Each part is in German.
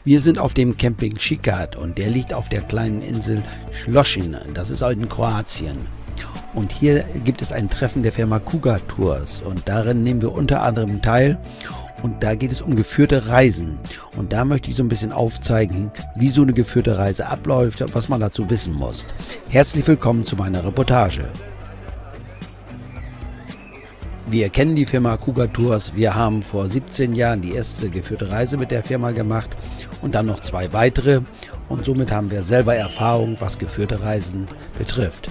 Wir sind auf dem Camping Šikat und der liegt auf der kleinen Insel Schlošin, das ist in Kroatien. Und hier gibt es ein Treffen der Firma Kuga Tours und darin nehmen wir unter anderem teil und da geht es um geführte Reisen. Und da möchte ich so ein bisschen aufzeigen, wie so eine geführte Reise abläuft und was man dazu wissen muss. Herzlich willkommen zu meiner Reportage. Wir kennen die Firma Kuga Tours. Wir haben vor 17 Jahren die erste geführte Reise mit der Firma gemacht und dann noch 2 weitere. Und somit haben wir selber Erfahrung, was geführte Reisen betrifft.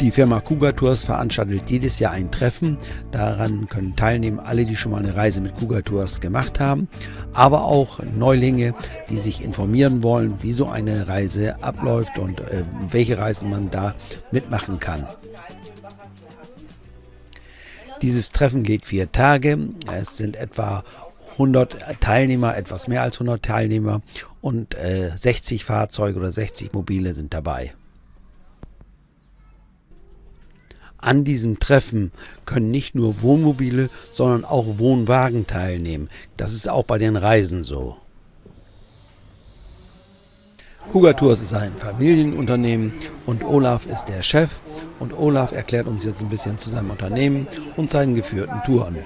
Die Firma Kuga Tours veranstaltet jedes Jahr ein Treffen. Daran können teilnehmen alle, die schon mal eine Reise mit Kuga Tours gemacht haben, aber auch Neulinge, die sich informieren wollen, wie so eine Reise abläuft und welche Reisen man da mitmachen kann. Dieses Treffen geht 4 Tage. Es sind etwa 100 Teilnehmer, etwas mehr als 100 Teilnehmer und 60 Fahrzeuge oder 60 Mobile sind dabei. An diesem Treffen können nicht nur Wohnmobile, sondern auch Wohnwagen teilnehmen. Das ist auch bei den Reisen so. Kuga Tours ist ein Familienunternehmen und Olaf ist der Chef. Und Olaf erklärt uns jetzt ein bisschen zu seinem Unternehmen und seinen geführten Touren.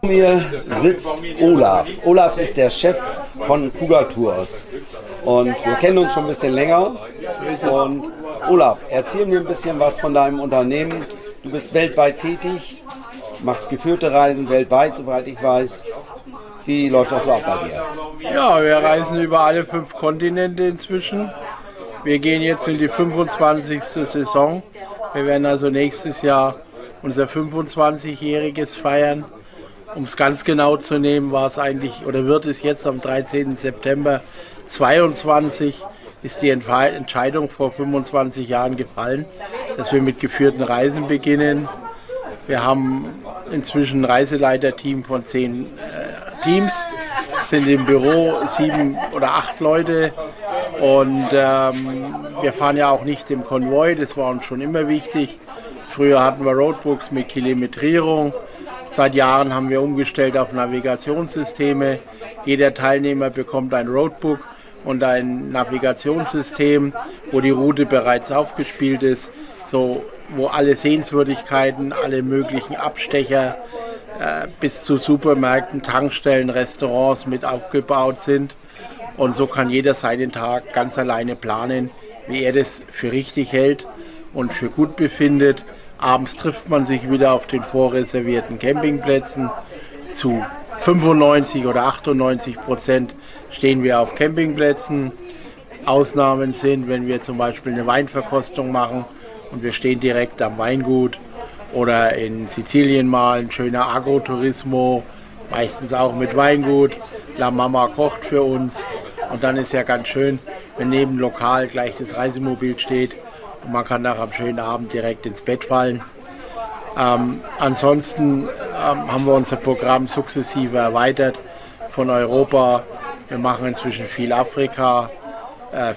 Mir sitzt Olaf. Olaf ist der Chef von Kuga Tours. Und wir kennen uns schon ein bisschen länger. Und Olaf, erzähl mir ein bisschen was von deinem Unternehmen. Du bist weltweit tätig, machst geführte Reisen weltweit, soweit ich weiß. Wie läuft das so ab bei dir? Ja, wir reisen über alle 5 Kontinente inzwischen. Wir gehen jetzt in die 25. Saison. Wir werden also nächstes Jahr unser 25-jähriges feiern. Um es ganz genau zu nehmen, war es eigentlich oder wird es jetzt am 13. September 22 ist die Entscheidung vor 25 Jahren gefallen, dass wir mit geführten Reisen beginnen. Wir haben inzwischen ein Reiseleiterteam von 10 Teams, sind im Büro 7 oder 8 Leute und wir fahren ja auch nicht im Konvoi, das war uns schon immer wichtig. Früher hatten wir Roadbooks mit Kilometrierung, seit Jahren haben wir umgestellt auf Navigationssysteme. Jeder Teilnehmer bekommt ein Roadbook und ein Navigationssystem, wo die Route bereits aufgespielt ist, so wo alle Sehenswürdigkeiten, alle möglichen Abstecher bis zu Supermärkten, Tankstellen, Restaurants mit aufgebaut sind. Und so kann jeder seinen Tag ganz alleine planen, wie er das für richtig hält und für gut befindet. Abends trifft man sich wieder auf den vorreservierten Campingplätzen. Zu 95 oder 98% stehen wir auf Campingplätzen. Ausnahmen sind, wenn wir zum Beispiel eine Weinverkostung machen und wir stehen direkt am Weingut. Oder in Sizilien mal ein schöner Agroturismo, meistens auch mit Weingut. La Mama kocht für uns. Und dann ist ja ganz schön, wenn neben Lokal gleich das Reisemobil steht und man kann nach einem schönen Abend direkt ins Bett fallen. Ansonsten haben wir unser Programm sukzessive erweitert von Europa. Wir machen inzwischen viel Afrika,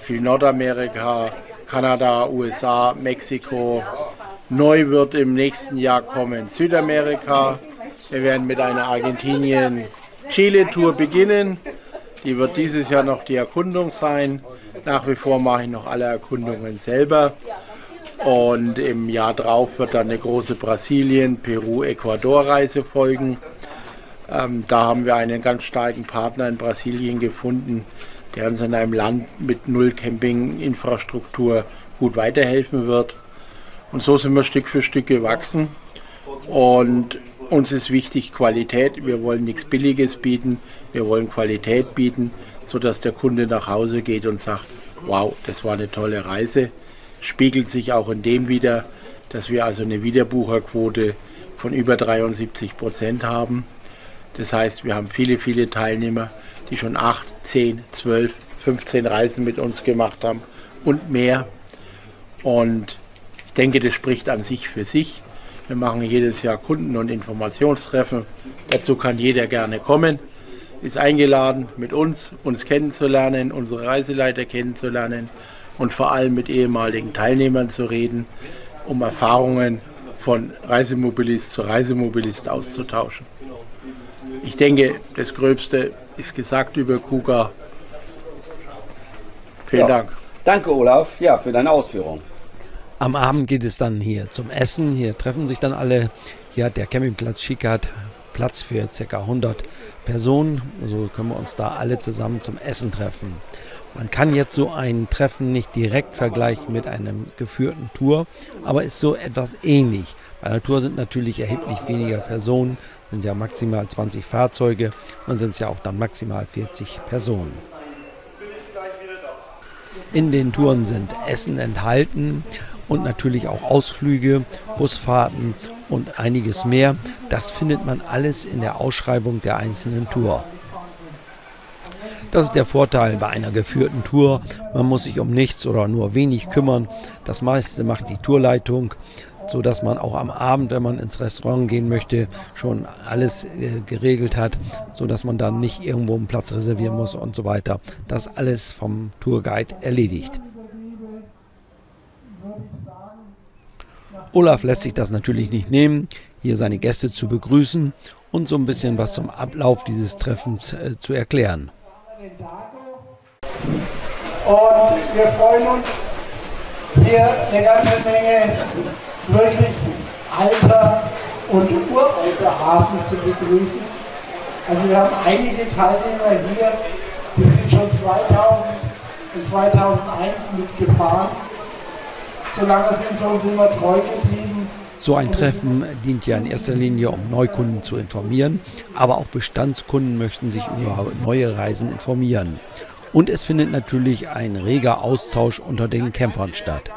viel Nordamerika, Kanada, USA, Mexiko. Neu wird im nächsten Jahr kommen Südamerika. Wir werden mit einer Argentinien-Chile-Tour beginnen. Die wird dieses Jahr noch die Erkundung sein. Nach wie vor mache ich noch alle Erkundungen selber. Und im Jahr drauf wird dann eine große Brasilien-, Peru-, Ecuador-Reise folgen. Da haben wir einen ganz starken Partner in Brasilien gefunden, der uns in einem Land mit null Campinginfrastruktur gut weiterhelfen wird. Und so sind wir Stück für Stück gewachsen. Und uns ist wichtig Qualität. Wir wollen nichts Billiges bieten, wir wollen Qualität bieten, sodass der Kunde nach Hause geht und sagt, wow, das war eine tolle Reise. Spiegelt sich auch in dem wider, dass wir also eine Wiederbucherquote von über 73% haben. Das heißt, wir haben viele, viele Teilnehmer, die schon 8, 10, 12, 15 Reisen mit uns gemacht haben und mehr. Und ich denke, das spricht an sich für sich. Wir machen jedes Jahr Kunden- und Informationstreffen. Dazu kann jeder gerne kommen, ist eingeladen, mit uns kennenzulernen, unsere Reiseleiter kennenzulernen und vor allem mit ehemaligen Teilnehmern zu reden, um Erfahrungen von Reisemobilist zu Reisemobilist auszutauschen. Ich denke, das Gröbste ist gesagt über Kuga. Vielen Dank. Danke, Olaf, ja, für deine Ausführung. Am Abend geht es dann hier zum Essen. Hier treffen sich dann alle. Hier hat der Campingplatz Schickhardt Platz für ca. 100 Personen. Also können wir uns da alle zusammen zum Essen treffen. Man kann jetzt so ein Treffen nicht direkt vergleichen mit einem geführten Tour, aber ist so etwas ähnlich. Bei einer Tour sind natürlich erheblich weniger Personen, sind ja maximal 20 Fahrzeuge und sind es ja auch dann maximal 40 Personen. In den Touren sind Essen enthalten und natürlich auch Ausflüge, Busfahrten und einiges mehr. Das findet man alles in der Ausschreibung der einzelnen Tour. Das ist der Vorteil bei einer geführten Tour. Man muss sich um nichts oder nur wenig kümmern. Das meiste macht die Tourleitung, sodass man auch am Abend, wenn man ins Restaurant gehen möchte, schon alles geregelt hat, sodass man dann nicht irgendwo einen Platz reservieren muss und so weiter. Das alles vom Tourguide erledigt. Olaf lässt sich das natürlich nicht nehmen, hier seine Gäste zu begrüßen und so ein bisschen was zum Ablauf dieses Treffens zu erklären. Und wir freuen uns, hier eine ganze Menge wirklich alter und uralter Hasen zu begrüßen. Also wir haben einige Teilnehmer hier, die sind schon 2000 und 2001 mitgefahren. So lange sind sie uns immer treu geblieben. So ein Treffen dient ja in erster Linie, um Neukunden zu informieren, aber auch Bestandskunden möchten sich über neue Reisen informieren. Und es findet natürlich ein reger Austausch unter den Campern statt.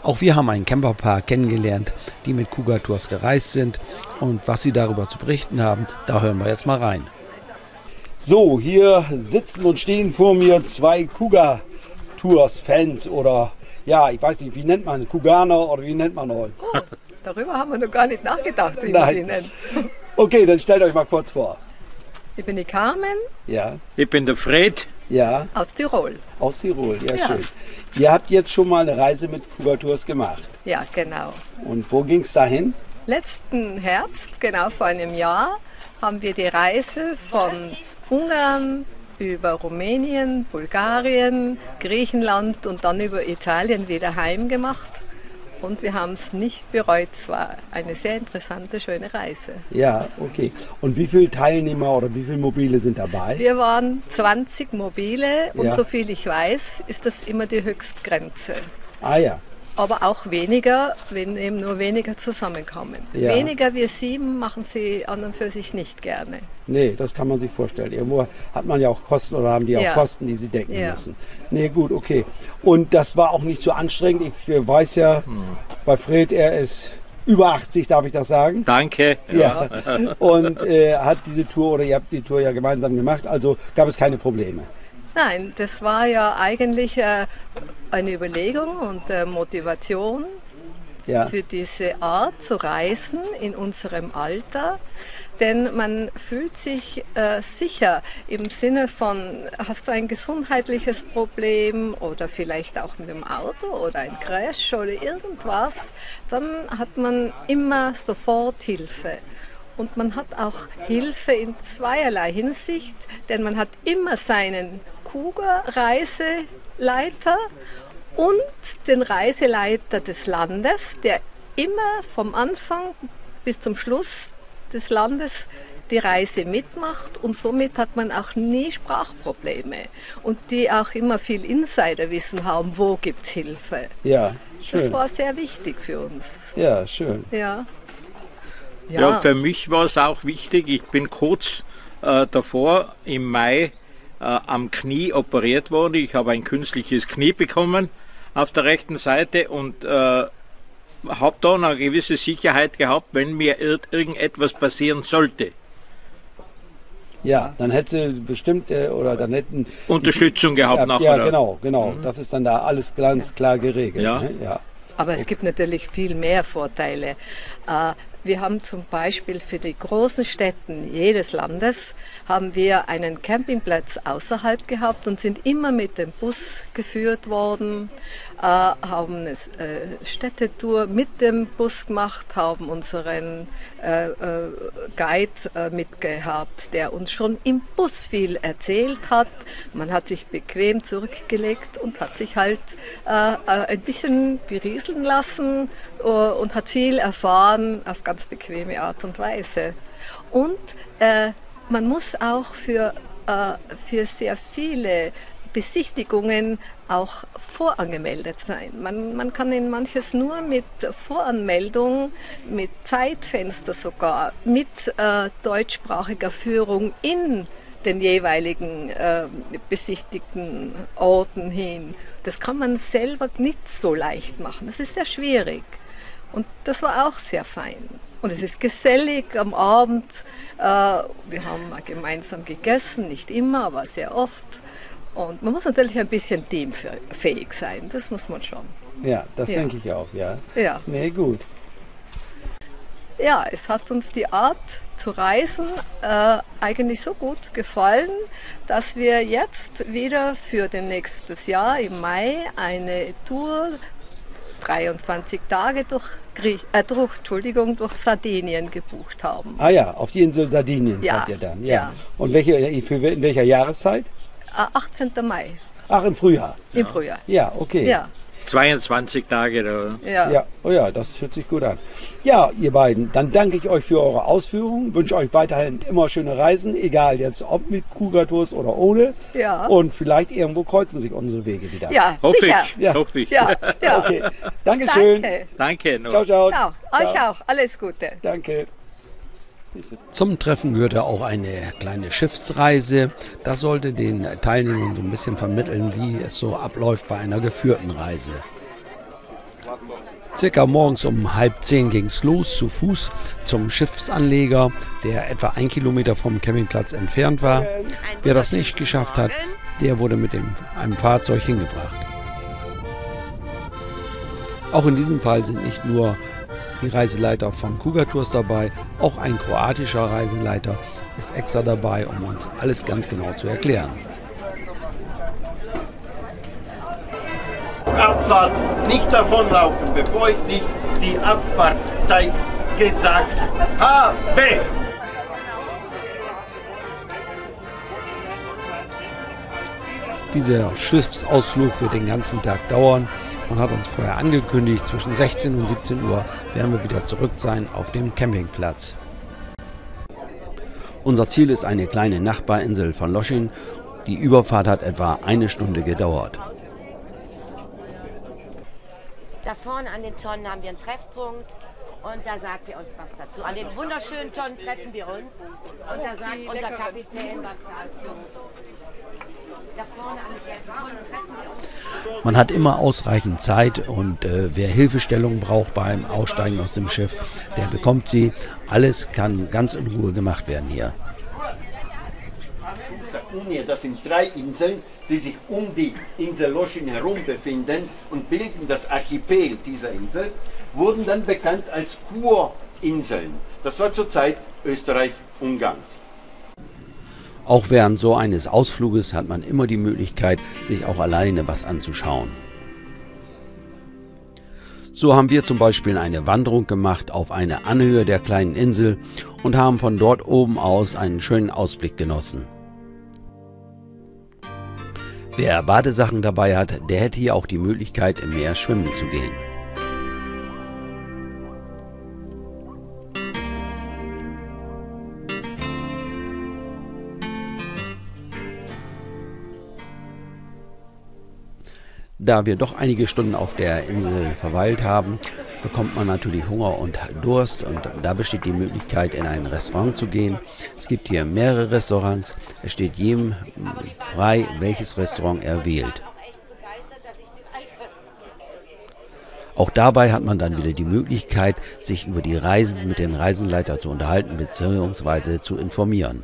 Auch wir haben ein Camperpaar kennengelernt, die mit Kuga Tours gereist sind. Und was sie darüber zu berichten haben, da hören wir jetzt mal rein. So, hier sitzen und stehen vor mir zwei Kuga Tours Fans oder ja, ich weiß nicht, wie nennt man Kuganer oder wie nennt man euch? Oh, darüber haben wir noch gar nicht nachgedacht, wie man die nennt. Okay, dann stellt euch mal kurz vor. Ich bin die Carmen. Ja. Ich bin der Fred. Ja. Aus Tirol. Aus Tirol, ja, schön. Ihr habt jetzt schon mal eine Reise mit Kuga Tours gemacht. Ja, genau. Und wo ging es dahin? Letzten Herbst, genau vor einem Jahr, haben wir die Reise von Ungarn über Rumänien, Bulgarien, Griechenland und dann über Italien wieder heim gemacht. Und wir haben es nicht bereut. Es war eine sehr interessante, schöne Reise. Ja, okay. Und wie viele Teilnehmer oder wie viele Mobile sind dabei? Wir waren 20 Mobile und soviel ich weiß, ist das immer die Höchstgrenze. Ah ja. Aber auch weniger, wenn eben nur weniger zusammenkommen. Ja. Weniger wie 7 machen sie an und für sich nicht gerne. Nee, das kann man sich vorstellen. Irgendwo hat man ja auch Kosten oder haben die auch Kosten, die sie decken müssen. Nee, gut, okay. Und das war auch nicht so anstrengend. Ich weiß ja, bei Fred, er ist über 80, darf ich das sagen? Danke. Ja. Und hat diese Tour oder ihr habt die Tour ja gemeinsam gemacht, also gab es keine Probleme. Nein, das war ja eigentlich eine Überlegung und Motivation für diese Art zu reisen in unserem Alter. Denn man fühlt sich sicher im Sinne von, hast du ein gesundheitliches Problem oder vielleicht auch mit dem Auto oder ein Crash oder irgendwas, dann hat man immer sofort Hilfe. Und man hat auch Hilfe in zweierlei Hinsicht, denn man hat immer seinen Kuga-Reiseleiter und den Reiseleiter des Landes, der immer vom Anfang bis zum Schluss des Landes die Reise mitmacht und somit hat man auch nie Sprachprobleme und die auch immer viel Insiderwissen haben, wo gibt es Hilfe. Ja, schön. Das war sehr wichtig für uns. Ja, schön. Ja. Ja, für mich war es auch wichtig, ich bin kurz davor im Mai am Knie operiert worden. Ich habe ein künstliches Knie bekommen auf der rechten Seite und habe da eine gewisse Sicherheit gehabt, wenn mir irgendetwas passieren sollte. Ja, dann hätte bestimmt oder dann hätten Unterstützung gehabt nachher. Ja, genau. Das ist dann da alles ganz klar geregelt. Ja. Ne? Ja. Aber es gibt natürlich viel mehr Vorteile. Wir haben zum Beispiel für die großen Städten jedes Landes haben wir einen Campingplatz außerhalb gehabt und sind immer mit dem Bus geführt worden, haben eine Städtetour mit dem Bus gemacht, haben unseren Guide mitgehabt, der uns schon im Bus viel erzählt hat. Man hat sich bequem zurückgelegt und hat sich halt ein bisschen berieseln lassen und hat viel erfahren auf ganz bequeme Art und Weise. Und man muss auch für sehr viele Besichtigungen auch vorangemeldet sein. Man kann in manches nur mit Voranmeldung, mit Zeitfenster sogar, mit deutschsprachiger Führung in den jeweiligen besichtigten Orten hin. Das kann man selber nicht so leicht machen. Das ist sehr schwierig. Und das war auch sehr fein. Und es ist gesellig am Abend. Wir haben mal gemeinsam gegessen, nicht immer, aber sehr oft. Und man muss natürlich ein bisschen teamfähig sein, das muss man schon. Ja, das denke ich auch, ja. Ja. Nee, gut. Ja, es hat uns die Art zu reisen eigentlich so gut gefallen, dass wir jetzt wieder für das nächste Jahr im Mai eine Tour 23 Tage durch Sardinien gebucht haben. Ah ja, auf die Insel Sardinien fahrt ihr dann. Ja. Und in welcher Jahreszeit? 18. Mai. Ach, im Frühjahr? Im Frühjahr. Ja, okay. Ja. 22 Tage da. Ja. Oh ja, das hört sich gut an. Ja, ihr beiden, dann danke ich euch für eure Ausführungen, wünsche euch weiterhin immer schöne Reisen, egal jetzt ob mit Cougar Tours oder ohne. Ja. Und vielleicht irgendwo kreuzen sich unsere Wege wieder. Ja, hoffe sicher. ich. Ja. Hoffe ich. Ja. Okay, Dankeschön. Danke. Ciao, ciao. Ja, euch auch. Alles Gute. Danke. Zum Treffen gehörte auch eine kleine Schiffsreise. Das sollte den Teilnehmern so ein bisschen vermitteln, wie es so abläuft bei einer geführten Reise. Circa morgens um 9:30 ging es los zu Fuß zum Schiffsanleger, der etwa 1 Kilometer vom Campingplatz entfernt war. Wer das nicht geschafft hat, der wurde mit einem Fahrzeug hingebracht. Auch in diesem Fall sind nicht nur die Reiseleiter von Cougar Tours dabei, auch ein kroatischer Reiseleiter ist extra dabei, um uns alles ganz genau zu erklären. Abfahrt, nicht davonlaufen, bevor ich nicht die Abfahrtszeit gesagt habe. Dieser Schiffsausflug wird den ganzen Tag dauern. Man hat uns vorher angekündigt, zwischen 16 und 17 Uhr werden wir wieder zurück sein auf dem Campingplatz. Unser Ziel ist eine kleine Nachbarinsel von Loschin. Die Überfahrt hat etwa 1 Stunde gedauert. Da vorne an den Tonnen haben wir einen Treffpunkt und da sagt er uns was dazu. An den wunderschönen Tonnen treffen wir uns und da sagt unser Kapitän was dazu. Da vorne an den Tonnen treffen wir uns. Man hat immer ausreichend Zeit und wer Hilfestellung braucht beim Aussteigen aus dem Schiff, der bekommt sie. Alles kann ganz in Ruhe gemacht werden hier. Das sind 3 Inseln, die sich um die Insel Loschin herum befinden und bilden das Archipel dieser Insel, wurden dann bekannt als Kurinseln. Das war zur Zeit Österreich-Ungarns. Auch während so eines Ausfluges hat man immer die Möglichkeit, sich auch alleine was anzuschauen. So haben wir zum Beispiel eine Wanderung gemacht auf eine Anhöhe der kleinen Insel und haben von dort oben aus einen schönen Ausblick genossen. Wer Badesachen dabei hat, der hätte hier auch die Möglichkeit, im Meer schwimmen zu gehen. Da wir doch einige Stunden auf der Insel verweilt haben, bekommt man natürlich Hunger und Durst und da besteht die Möglichkeit, in ein Restaurant zu gehen. Es gibt hier mehrere Restaurants, es steht jedem frei, welches Restaurant er wählt. Auch dabei hat man dann wieder die Möglichkeit, sich über die Reisen mit den Reisenleitern zu unterhalten bzw. zu informieren.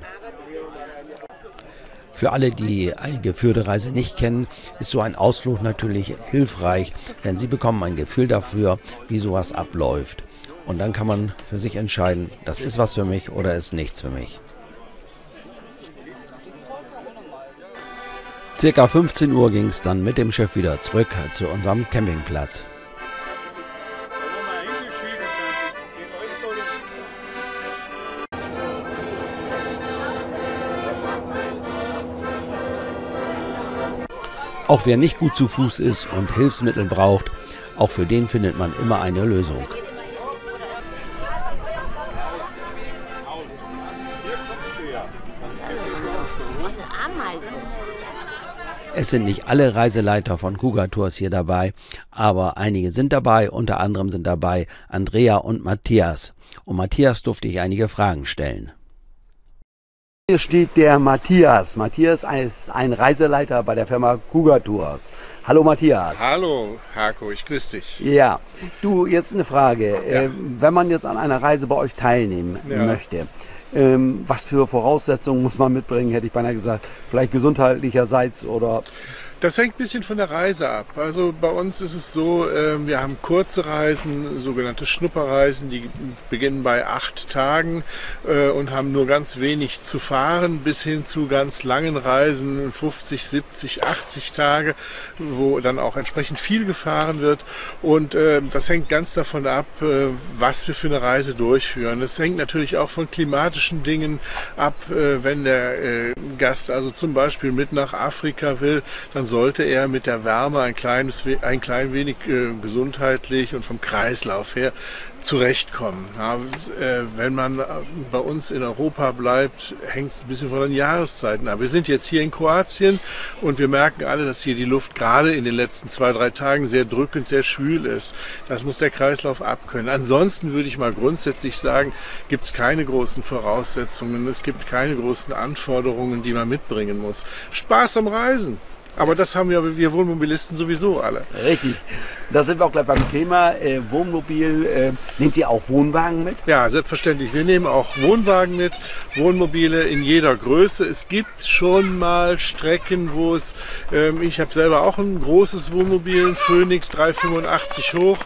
Für alle, die eine geführte Reise nicht kennen, ist so ein Ausflug natürlich hilfreich, denn sie bekommen ein Gefühl dafür, wie sowas abläuft. Und dann kann man für sich entscheiden, das ist was für mich oder ist nichts für mich. Circa 15 Uhr ging es dann mit dem Schiff wieder zurück zu unserem Campingplatz. Auch wer nicht gut zu Fuß ist und Hilfsmittel braucht, auch für den findet man immer eine Lösung. Es sind nicht alle Reiseleiter von Cougar Tours hier dabei, aber einige sind dabei, unter anderem sind dabei Andrea und Matthias. Und Matthias durfte ich einige Fragen stellen. Hier steht der Matthias. Matthias ist ein Reiseleiter bei der Firma Cougar Tours. Hallo Matthias. Hallo Harko, ich grüße dich. Ja, du, jetzt eine Frage. Ja. Wenn man jetzt an einer Reise bei euch teilnehmen möchte, was für Voraussetzungen muss man mitbringen, hätte ich beinahe gesagt. Vielleicht gesundheitlicherseits oder... Das hängt ein bisschen von der Reise ab. Also bei uns ist es so, wir haben kurze Reisen, sogenannte Schnupperreisen, die beginnen bei 8 Tagen und haben nur ganz wenig zu fahren, bis hin zu ganz langen Reisen, 50, 70, 80 Tage, wo dann auch entsprechend viel gefahren wird. Und das hängt ganz davon ab, was wir für eine Reise durchführen. Das hängt natürlich auch von klimatischen Dingen ab. Wenn der Gast also zum Beispiel mit nach Afrika will, dann sollte er mit der Wärme ein klein wenig gesundheitlich und vom Kreislauf her zurechtkommen. Ja, wenn man bei uns in Europa bleibt, hängt es ein bisschen von den Jahreszeiten ab. Wir sind jetzt hier in Kroatien und wir merken alle, dass hier die Luft gerade in den letzten 2, 3 Tagen sehr drückend, sehr schwül ist. Das muss der Kreislauf abkönnen. Ansonsten würde ich mal grundsätzlich sagen, gibt es keine großen Voraussetzungen, es gibt keine großen Anforderungen, die man mitbringen muss. Spaß am Reisen. Aber das haben wir Wohnmobilisten sowieso alle. Richtig. Da sind wir auch gleich beim Thema Wohnmobil. Nehmt ihr auch Wohnwagen mit? Ja, selbstverständlich. Wir nehmen auch Wohnwagen mit, Wohnmobile in jeder Größe. Es gibt schon mal Strecken, wo es, ich habe selber auch ein großes Wohnmobil, ein Phoenix 385 hoch.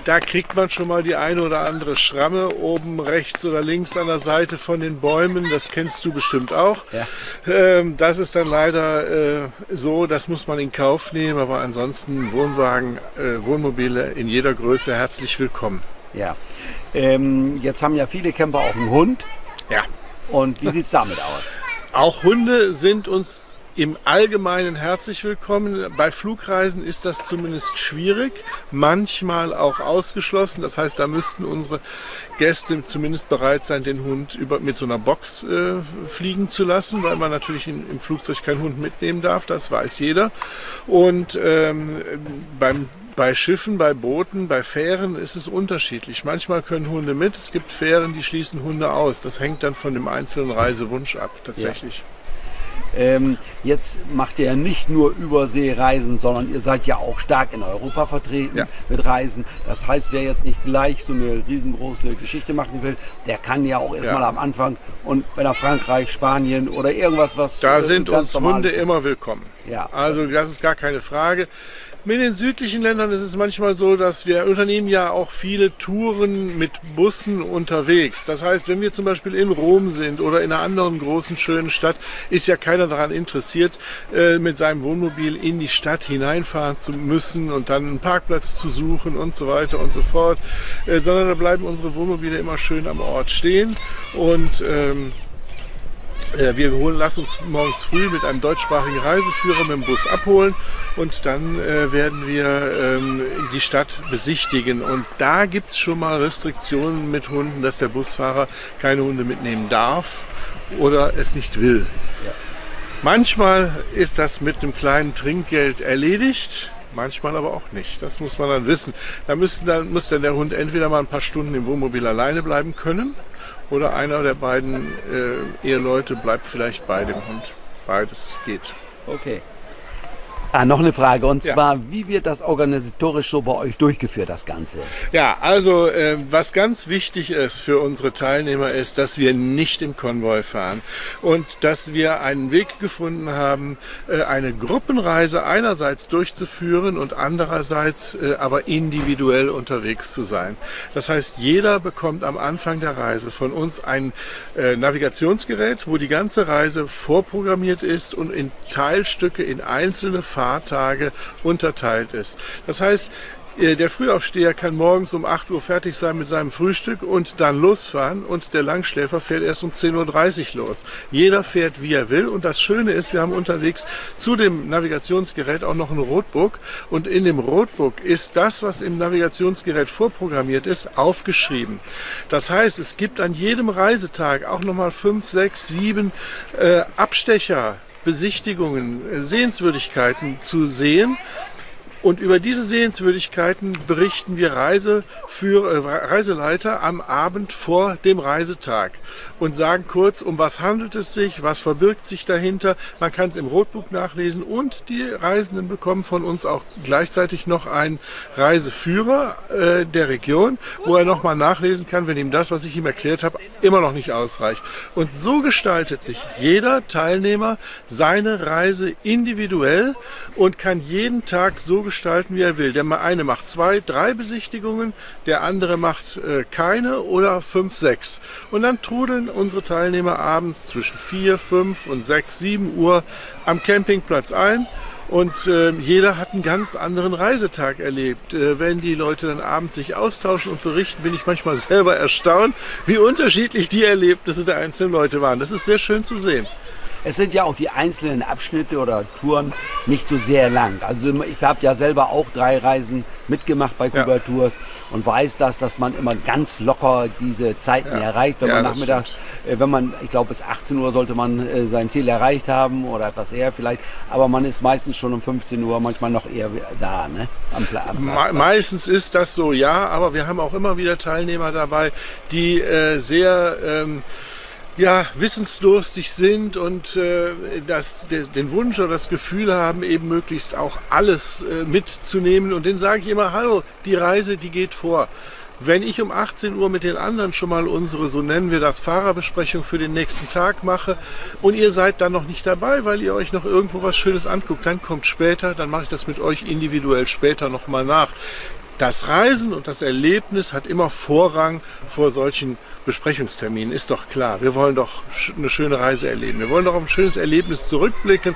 Da kriegt man schon mal die eine oder andere Schramme oben rechts oder links an der Seite von den Bäumen. Das kennst du bestimmt auch. Ja. Das ist dann leider so, das muss man in Kauf nehmen. Aber ansonsten Wohnwagen, Wohnmobile in jeder Größe herzlich willkommen. Ja. Jetzt haben ja viele Camper auch einen Hund. Ja. Und wie sieht es damit aus? Auch Hunde sind uns im Allgemeinen herzlich willkommen. Bei Flugreisen ist das zumindest schwierig, manchmal auch ausgeschlossen. Das heißt, da müssten unsere Gäste zumindest bereit sein, den Hund mit so einer Box fliegen zu lassen, weil man natürlich im Flugzeug keinen Hund mitnehmen darf, das weiß jeder. Und bei Schiffen, bei Booten, bei Fähren ist es unterschiedlich. Manchmal können Hunde mit, es gibt Fähren, die schließen Hunde aus. Das hängt dann von dem einzelnen Reisewunsch ab, tatsächlich. Ja. Jetzt macht ihr ja nicht nur Überseereisen, sondern ihr seid ja auch stark in Europa vertreten mit Reisen. Das heißt, wer jetzt nicht gleich so eine riesengroße Geschichte machen will, der kann ja auch erstmal am Anfang und wenn er Frankreich, Spanien oder irgendwas, was... Da sind uns Hunde immer willkommen. Ja. Also das ist gar keine Frage. Mit den südlichen Ländern ist es manchmal so, dass wir unternehmen ja auch viele Touren mit Bussen unterwegs. Das heißt, wenn wir zum Beispiel in Rom sind oder in einer anderen großen, schönen Stadt, ist ja keiner daran interessiert, mit seinem Wohnmobil in die Stadt hineinfahren zu müssen und dann einen Parkplatz zu suchen und so weiter und so fort. Sondern da bleiben unsere Wohnmobile immer schön am Ort stehen und wir lassen uns morgens früh mit einem deutschsprachigen Reiseführer mit dem Bus abholen und dann werden wir die Stadt besichtigen. Und da gibt es schon mal Restriktionen mit Hunden, dass der Busfahrer keine Hunde mitnehmen darf oder es nicht will. Ja. Manchmal ist das mit einem kleinen Trinkgeld erledigt. Manchmal aber auch nicht. Das muss man dann wissen. Da muss dann der Hund entweder mal ein paar Stunden im Wohnmobil alleine bleiben können oder einer der beiden Eheleute bleibt vielleicht bei dem Hund. Beides geht. Okay. Noch eine Frage, und zwar, wie wird das organisatorisch so bei euch durchgeführt, das Ganze? Ja, also was ganz wichtig ist für unsere Teilnehmer ist, dass wir nicht im Konvoi fahren und dass wir einen Weg gefunden haben, eine Gruppenreise einerseits durchzuführen und andererseits aber individuell unterwegs zu sein. Das heißt, jeder bekommt am Anfang der Reise von uns ein Navigationsgerät, wo die ganze Reise vorprogrammiert ist und in Teilstücke, in einzelne Fahrtage unterteilt ist. Das heißt, der Frühaufsteher kann morgens um 8 Uhr fertig sein mit seinem Frühstück und dann losfahren, und der Langschläfer fährt erst um 10.30 Uhr los. Jeder fährt, wie er will, und das Schöne ist, wir haben unterwegs zu dem Navigationsgerät auch noch ein Roadbook, und in dem Roadbook ist das, was im Navigationsgerät vorprogrammiert ist, aufgeschrieben. Das heißt, es gibt an jedem Reisetag auch nochmal 5, 6, 7 Abstecher, Besichtigungen, Sehenswürdigkeiten zu sehen. Und über diese Sehenswürdigkeiten berichten wir Reiseleiter am Abend vor dem Reisetag und sagen kurz, um was handelt es sich, was verbirgt sich dahinter. Man kann es im Roadbook nachlesen, und die Reisenden bekommen von uns auch gleichzeitig noch einen Reiseführer der Region, wo er nochmal nachlesen kann, wenn ihm das, was ich ihm erklärt habe, immer noch nicht ausreicht. Und so gestaltet sich jeder Teilnehmer seine Reise individuell und kann jeden Tag so gestalten, wie er will. Der eine macht 2, 3 Besichtigungen, der andere macht keine oder 5, 6. Und dann trudeln unsere Teilnehmer abends zwischen 4, 5 und 6, 7 Uhr am Campingplatz ein. Und jeder hat einen ganz anderen Reisetag erlebt. Wenn die Leute dann abends sich austauschen und berichten, bin ich manchmal selber erstaunt, wie unterschiedlich die Erlebnisse der einzelnen Leute waren. Das ist sehr schön zu sehen. Es sind ja auch die einzelnen Abschnitte oder Touren nicht so sehr lang. Also ich habe ja selber auch 3 Reisen mitgemacht bei Kuga Tours und weiß dass man immer ganz locker diese Zeiten erreicht, wenn man nachmittags, ich glaube bis 18 Uhr sollte man sein Ziel erreicht haben oder etwas eher vielleicht, aber man ist meistens schon um 15 Uhr, manchmal noch eher da, ne? Am Platz. Meistens ist das so, ja, aber wir haben auch immer wieder Teilnehmer dabei, die sehr wissensdurstig sind und den Wunsch oder das Gefühl haben, eben möglichst auch alles mitzunehmen. Und denen sage ich immer, hallo, die Reise, die geht vor. Wenn ich um 18 Uhr mit den anderen schon mal unsere, so nennen wir das, Fahrerbesprechung für den nächsten Tag mache und ihr seid dann noch nicht dabei, weil ihr euch noch irgendwo was Schönes anguckt, dann kommt später, dann mache ich das mit euch individuell später nochmal nach. Das Reisen und das Erlebnis hat immer Vorrang vor solchen Besprechungsterminen, ist doch klar. Wir wollen doch eine schöne Reise erleben. Wir wollen doch auf ein schönes Erlebnis zurückblicken.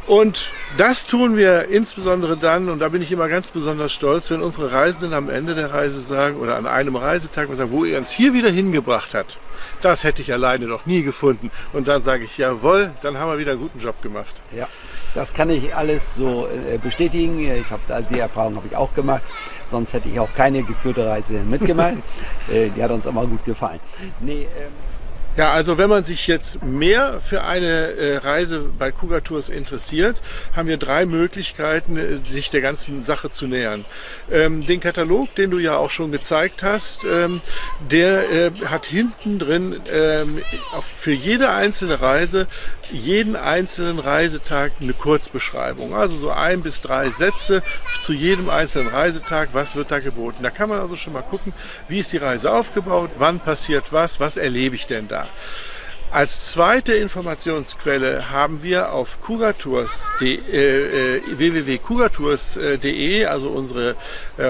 Und das tun wir insbesondere dann, und da bin ich immer ganz besonders stolz, wenn unsere Reisenden am Ende der Reise sagen, oder an einem Reisetag sagen, wo ihr uns hier wieder hingebracht habt, das hätte ich alleine noch nie gefunden. Und dann sage ich, jawohl, dann haben wir wieder einen guten Job gemacht. Ja. Das kann ich alles so bestätigen. Die Erfahrung habe ich auch gemacht. Sonst hätte ich auch keine geführte Reise mitgemacht. Die hat uns immer gut gefallen. Ja, also wenn man sich jetzt mehr für eine Reise bei Kuga Tours interessiert, haben wir 3 Möglichkeiten, sich der ganzen Sache zu nähern. Den Katalog, den du ja auch schon gezeigt hast, der hat hinten drin für jede einzelne Reise, jeden einzelnen Reisetag eine Kurzbeschreibung. Also so 1 bis 3 Sätze zu jedem einzelnen Reisetag, was wird da geboten. Da kann man also schon mal gucken, wie ist die Reise aufgebaut, wann passiert was erlebe ich denn da. Als zweite Informationsquelle haben wir auf www.kugatours.de, also unsere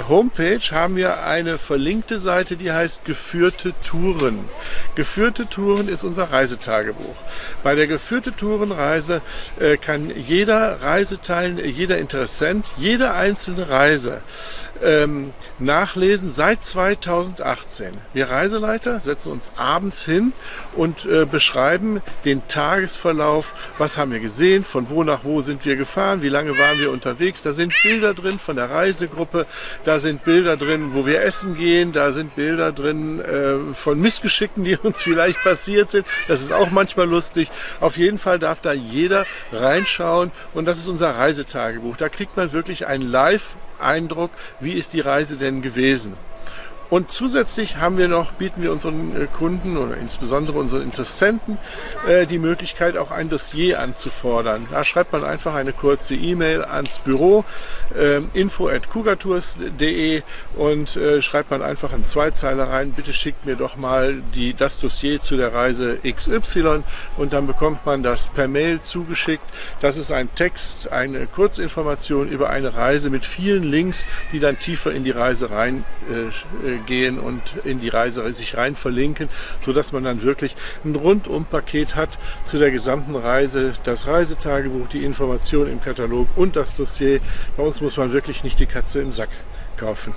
Homepage, haben wir eine verlinkte Seite, die heißt Geführte Touren. Geführte Touren ist unser Reisetagebuch. Bei der Geführte Tourenreise kann jeder Reiseteilnehmer, jeder Interessent, jede einzelne Reise nachlesen seit 2018. Wir Reiseleiter setzen uns abends hin und beschreiben den Tagesverlauf. Was haben wir gesehen? Von wo nach wo sind wir gefahren? Wie lange waren wir unterwegs? Da sind Bilder drin von der Reisegruppe. Da sind Bilder drin, wo wir essen gehen. Da sind Bilder drin von Missgeschicken, die uns vielleicht passiert sind. Das ist auch manchmal lustig. Auf jeden Fall darf da jeder reinschauen. Und das ist unser Reisetagebuch. Da kriegt man wirklich einen Live-Eindruck, wie ist die Reise denn gewesen. Und zusätzlich bieten wir unseren Kunden oder insbesondere unseren Interessenten die Möglichkeit, auch ein Dossier anzufordern. Da schreibt man einfach eine kurze E-Mail ans Büro, info@cougartours.de, und schreibt man einfach einen Zweizeiler rein: bitte schickt mir doch mal das Dossier zu der Reise XY, und dann bekommt man das per Mail zugeschickt. Das ist ein Text, eine Kurzinformation über eine Reise mit vielen Links, die dann tiefer in die Reise reingehen und in die Reise sich rein verlinken, sodass man dann wirklich ein Rundumpaket hat zu der gesamten Reise: das Reisetagebuch, die Information im Katalog und das Dossier. Bei uns muss man wirklich nicht die Katze im Sack kaufen.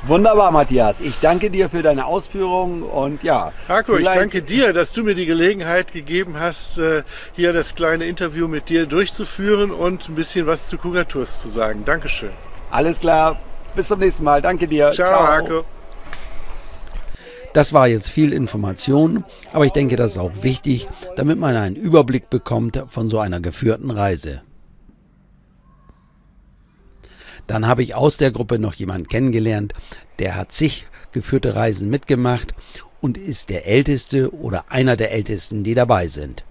Wunderbar, Matthias. Ich danke dir für deine Ausführungen und ja. Harko, ich danke dir, dass du mir die Gelegenheit gegeben hast, hier das kleine Interview mit dir durchzuführen und ein bisschen was zu Cougar Tours zu sagen. Dankeschön. Alles klar. Bis zum nächsten Mal. Danke dir. Ciao, Harko. Das war jetzt viel Information, aber ich denke, das ist auch wichtig, damit man einen Überblick bekommt von so einer geführten Reise. Dann habe ich aus der Gruppe noch jemanden kennengelernt, der hat zig geführte Reisen mitgemacht und ist der Älteste oder einer der Ältesten, die dabei sind.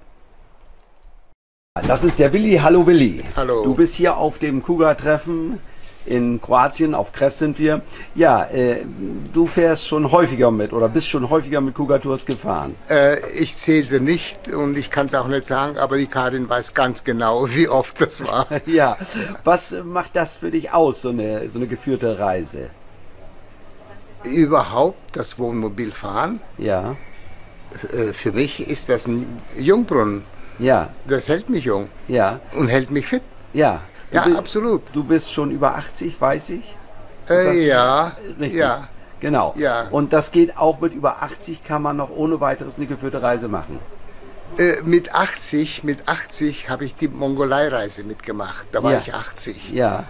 Das ist der Willi. Hallo Willi. Hallo. Du bist hier auf dem Cougar-Treffen in Kroatien, auf Kres sind wir. Ja, du fährst schon häufiger mit oder bist schon häufiger mit Cougar Tours gefahren. Ich zähle sie nicht und ich kann es auch nicht sagen, aber die Karin weiß ganz genau, wie oft das war. Ja, was macht das für dich aus, so eine geführte Reise? Überhaupt das Wohnmobil fahren. Ja. Für mich ist das ein Jungbrunnen. Ja. Das hält mich jung. Ja. Und hält mich fit. Ja. Ja, absolut. Du bist schon über 80, weiß ich. Ja, richtig? Ja. Genau. Ja. Und das geht auch mit über 80, kann man noch ohne weiteres eine geführte Reise machen? Mit 80 habe ich die Mongolei-Reise mitgemacht. Da war ich 80. Ja.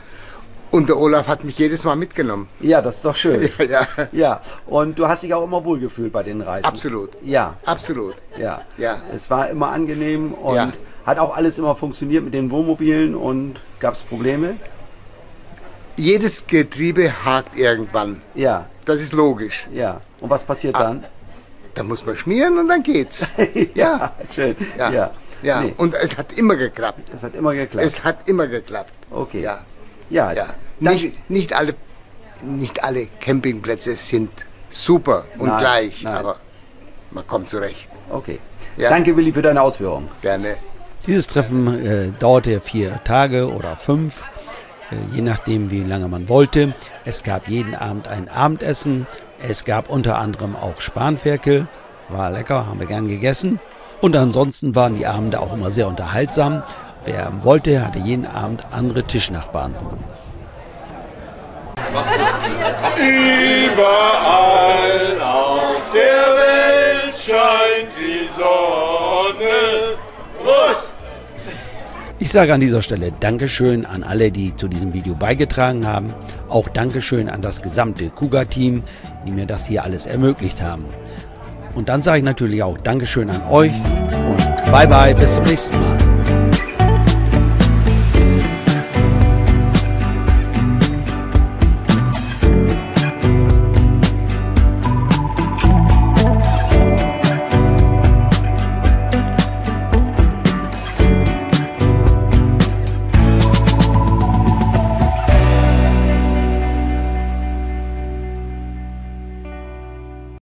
Und der Olaf hat mich jedes Mal mitgenommen. Ja, das ist doch schön. Ja. Ja. Und du hast dich auch immer wohlgefühlt bei den Reisen? Absolut. Ja. Absolut. Ja. Ja. Es war immer angenehm und hat auch alles immer funktioniert mit den Wohnmobilen, und gab es Probleme? Jedes Getriebe hakt irgendwann. Ja. Das ist logisch. Ja. Und was passiert dann? Da muss man schmieren und dann geht's. Ja. Schön. Ja. Ja. Ja. Nee. Und es hat immer geklappt. Es hat immer geklappt. Es hat immer geklappt. Okay. Ja. Ja. Ja. Nicht alle Campingplätze sind super und gleich, aber man kommt zurecht. Okay. Ja. Danke, Willi, für deine Ausführungen. Gerne. Dieses Treffen dauerte 4 Tage oder 5, je nachdem wie lange man wollte. Es gab jeden Abend ein Abendessen. Es gab unter anderem auch Spanferkel. War lecker, haben wir gern gegessen. Und ansonsten waren die Abende auch immer sehr unterhaltsam. Wer wollte, hatte jeden Abend andere Tischnachbarn. Überall auf der Welt scheint die Sonne. Prost! Ich sage an dieser Stelle Dankeschön an alle, die zu diesem Video beigetragen haben. Auch Dankeschön an das gesamte Cougar-Team, die mir das hier alles ermöglicht haben. Und dann sage ich natürlich auch Dankeschön an euch und bye bye, bis zum nächsten Mal.